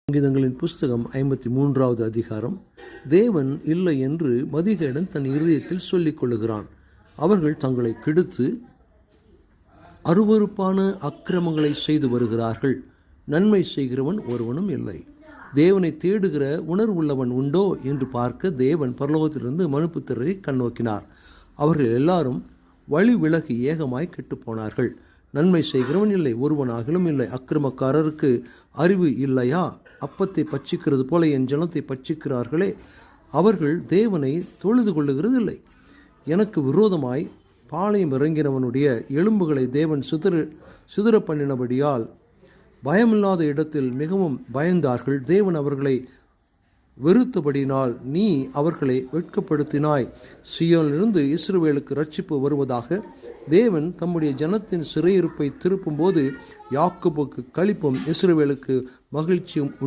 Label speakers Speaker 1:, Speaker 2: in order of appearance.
Speaker 1: சங்கீதங்களின் புஸ்தகம் 53வது அதிகாரம். தேவன் இல்லை என்று மதிகேடன் தன் இருதயத்தில் சொல்லிக் கொள்ளுகிறான். அவர்கள் தங்களை கெடுத்து அருவருப்பான அக்கிரமங்களை செய்து வருகிறார்கள். நன்மை செய்கிறவன் ஒருவனும் இல்லை. தேவனை தேடுகிற உணர்வுள்ளவன் உண்டோ என்று பார்க்க தேவன் பரலோகத்திலிருந்து மனுபுத்திரரை கண்ணோக்கினார். அவர்கள் எல்லாரும் வழி விலகி ஏகமாய் கெட்டுப்போனார்கள். நன்மை செய்கிறவன் இல்லை, ஒருவனாகிலும் இல்லை. அக்கிரமக்காரருக்கு அறிவு இல்லையா? அப்பத்தை பட்சிக்கிறது போல என் ஜனத்தை பட்சிக்கிறார்களே. அவர்கள் தேவனை தொழுது கொள்ளுகிறது இல்லை. எனக்கு விரோதமாய் பாளையம் இறங்கினவனுடைய எலும்புகளை தேவன் சிதற பண்ணினபடியால் பயமில்லாத இடத்தில் மிகவும் பயந்தார்கள். தேவன் அவர்களை வெறுத்தபடினால் நீ அவர்களை வெட்கப்படுத்தினாய். சீயோனிலிருந்து இஸ்ரவேலுக்கு ரட்சிப்பு வருவதாக. தேவன் தம்முடைய ஜனத்தின் சிறையிருப்பை திருப்பும் போது யாக்கோபுக்கு களிப்பும் இஸ்ரவேலுக்கு மகிழ்ச்சியும் உண்டு.